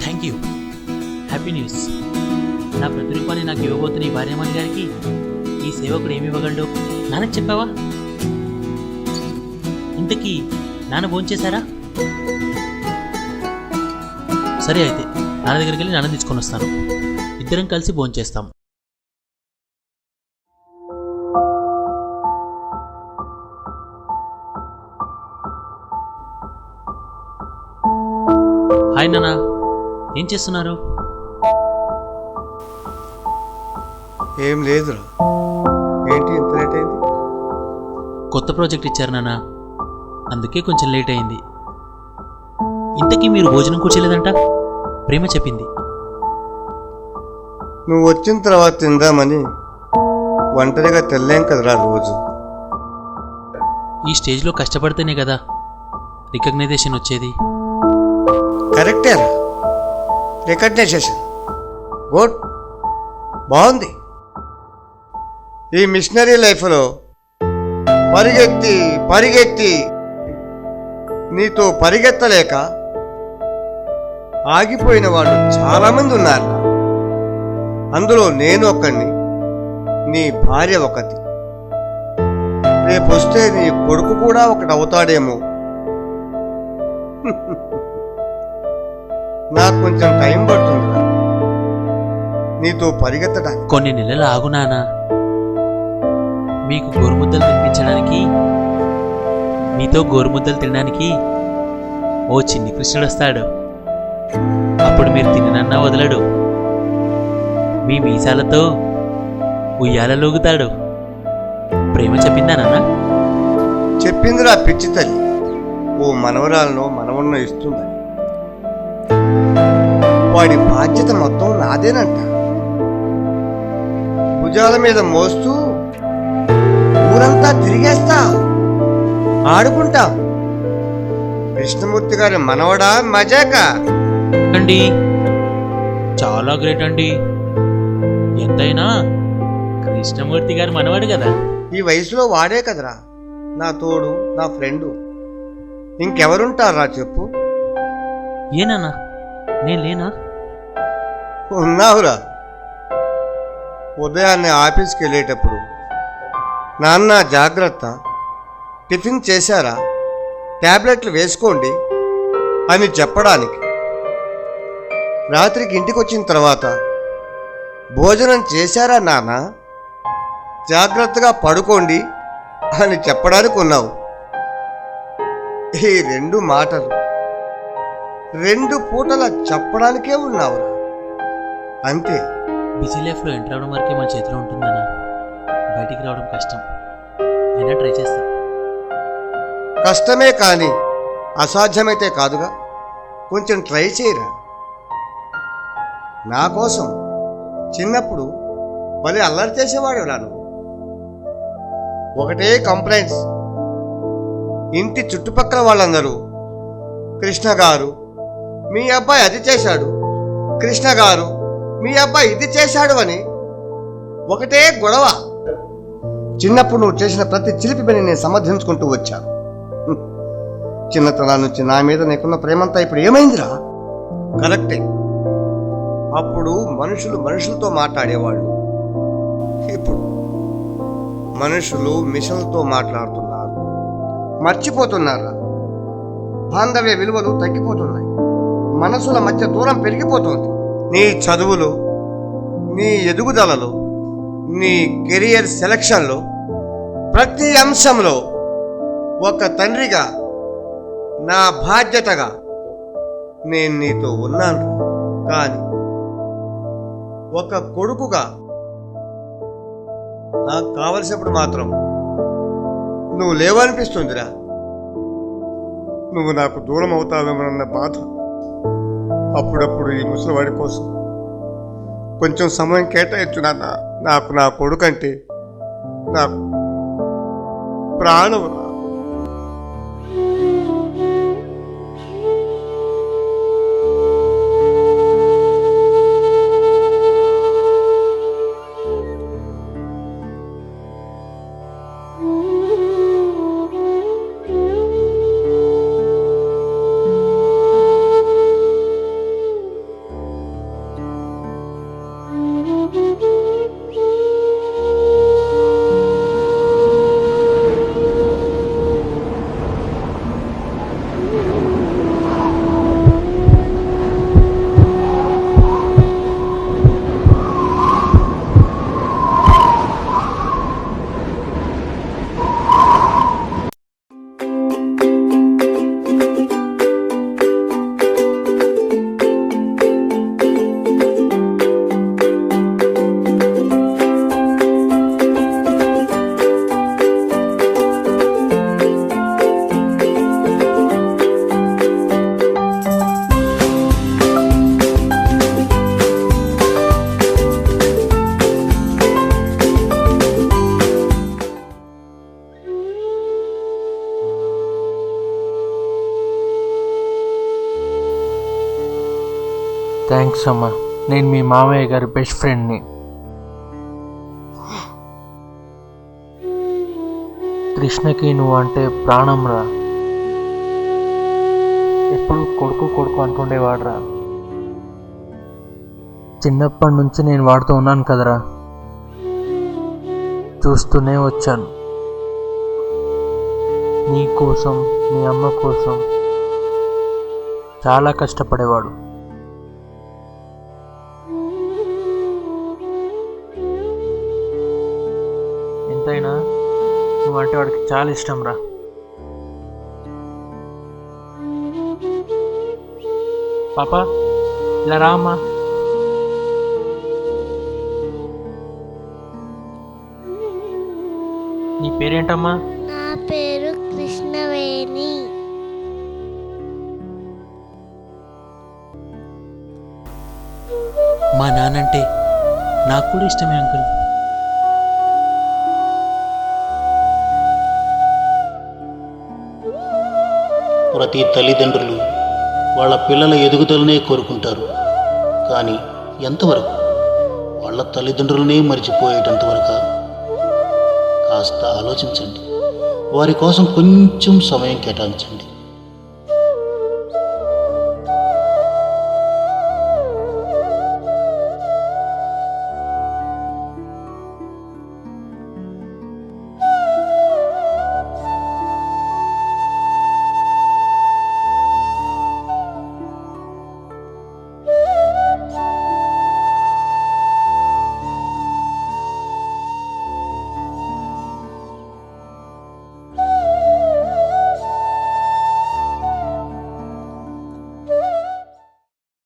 Thank you. Happy news. నా ప్రతిరూపాన్ని నాకు ఇవ్వబోతున్న ఈ భార్యమణి గారికి ఈ సేవకుడు ఏమి ఇవ్వగలడు? నాన్నకు చెప్పావా? ఇంతకీ నాన్న భోంచేశారా? సరే అయితే నాన్న దగ్గరికి వెళ్ళి నాన్న తీసుకొని వస్తాను. ఇద్దరం కలిసి భోంచేస్తాం. హాయ్ నాన్న, ఏం చేస్తున్నారు? ఏం లేదురా. ఏంటి ఇంత లేట్ అయింది? కొత్త ప్రాజెక్ట్ ఇచ్చారు నాన్న, అందుకే కొంచెం లేట్ అయింది. ఇంతకీ మీరు భోజనం కూర్చోలేదంట? ప్రేమ చెప్పింది. నువ్వు వచ్చిన తర్వాత తిందామని ఒంటరిగా తెల్లేం కదరా రోజు. ఈ స్టేజ్లో కష్టపడితేనే కదా రికగ్నైజేషన్ వచ్చేది. కరెక్టేరా, రికగ్నైజేషన్ గుడ్, బాగుంది. ఈ మిషనరీ లైఫ్లో పరిగెత్తి పరిగెత్తి నీతో పరిగెత్తలేక ఆగిపోయిన వాళ్ళు చాలామంది ఉన్నారు. అందులో నేను ఒకడిని, నీ భార్య ఒకటి. రేపు వస్తే నీ కొడుకు కూడా ఒకటి అవుతాడేమో. నాకు కొంచెం టైం పడుతుంది నీతో పరిగెత్తడానికి. కొన్ని నెలలు ఆగు నాన్న. మీకు గోరుముద్దలు తినిపించడానికి, మీతో గోరుముద్దలు తినడానికి ఓ చిన్ని కృష్ణుడు వస్తాడు. అప్పుడు మీరు తిననన్నా వదలడు. మీ మీసాలతో ఉయ్యాలలోగుతాడు. ప్రేమ చెప్పిందా నాన్న? చెప్పిందిరా పిచ్చి తల్లి. ఓ మనవరాలను మనవన్న ఇస్తుందని. వాడి బాధ్యత మొత్తం నాదేనంట. భుజాల మీద మోస్తూ ఊరంతా తిరిగేస్తా, ఆడుకుంటా. కృష్ణమూర్తి గారి మనవడా మజాక అండి, చాలా గ్రేట్ అండి. ఎంతైనా కృష్ణమూర్తి గారు మనవాడు కదా. ఈ వయసులో వాడే కదరా నా తోడు, నా ఫ్రెండు. ఇంకెవరుంటారా చెప్పు? ఏనానా, నేను లేనా? ఉన్నావురా. ఉదయాన్నే ఆఫీస్కి వెళ్ళేటప్పుడు నాన్న జాగ్రత్త, టిఫిన్ చేశారా, ట్యాబ్లెట్లు వేసుకోండి అని చెప్పడానికి. రాత్రికి ఇంటికి వచ్చిన తర్వాత భోజనం చేశారా నాన్న, జాగ్రత్తగా పడుకోండి అని చెప్పడానికి ఉన్నావు. ఈ రెండు మాటలు 2 పూటల చెప్పడానికే ఉన్నావురా, అంతే. బిజీ లైఫ్లో ఎంటర్ అవడం వరకే మన చేతిలో ఉంటుందన్నా. బయటికి రావడం కష్టం. అయినా ట్రై చేస్తా. కష్టమే కానీ అసాధ్యమైతే కాదుగా. కొంచెం ట్రై చేయరా. నా కోసం చిన్నప్పుడు భలే అల్లరి చేసేవాడు రాను. ఒకటే కంప్లైంట్స్. ఇంటి చుట్టుపక్కల వాళ్ళందరూ కృష్ణ గారు మీ అబ్బాయి అది చేశాడు, కృష్ణ గారు మీ అబ్బాయి ఇది చేశాడు అని ఒకటే గొడవ. చిన్నప్పుడు నువ్వు చేసిన ప్రతి చిలిపి పని నేను సమర్థించుకుంటూ వచ్చాను. చిన్నతనం నుంచి నా మీద నీకున్న ప్రేమంతా ఇప్పుడు ఏమైందిరా? కరెక్టే. అప్పుడు మనుషులు మనుషులతో మాట్లాడేవాళ్ళు, ఇప్పుడు మనుషులు మిషన్లతో మాట్లాడుతున్నారు. మర్చిపోతున్నారా? బాంధవ్య విలువలు తగ్గిపోతున్నాయి. మనసుల మధ్య దూరం పెరిగిపోతుంది. నీ చదువులు, నీ ఎదుగుదలలో, నీ కెరియర్ సెలక్షన్లో, ప్రతి అంశంలో ఒక తండ్రిగా నా బాధ్యతగా నేను నీతో ఉన్నాను. కానీ ఒక కొడుకుగా నాకు కావలసినప్పుడు మాత్రం నువ్వు లేవనిపిస్తుందిరా. నువ్వు నాకు దూరం అవుతావేమోనన్న బాధ. అప్పుడప్పుడు ఈ ముసలివాడి కోసం కొంచెం సమయం కేటాయించు నాన్న. నాకు నా కొడుకంటే నాకు ప్రాణం. థ్యాంక్స్ అమ్మా. నేను మీ మామయ్య గారి బెస్ట్ ఫ్రెండ్ని. కృష్ణకి నువ్వు అంటే ప్రాణం రా. ఎప్పుడు కొడుకు కొడుకు అంటుండేవాడురా. చిన్నప్పటి నుంచి నేను వాడుతూ ఉన్నాను కదరా, చూస్తూనే వచ్చాను. నీ కోసం, మీ అమ్మ కోసం చాలా కష్టపడేవాడు. ఎంతైనా నువ్వంటే వాడికి చాలా ఇష్టం రా. పాపా ఇలా రా అమ్మా. నీ పేరేంటమ్మా? నా పేరు కృష్ణవేణి. మా నాన్నంటే నాకు కూడా ఇష్టమే అంకుల్. ప్రతి తల్లిదండ్రులు వాళ్ళ పిల్లల ఎదుగుదలనే కోరుకుంటారు. కానీ ఎంతవరకు? వాళ్ళ తల్లిదండ్రులనే మర్చిపోయేటంతవరకు. కాస్త ఆలోచించండి. వారి కోసం కొంచెం సమయం కేటాయించండి.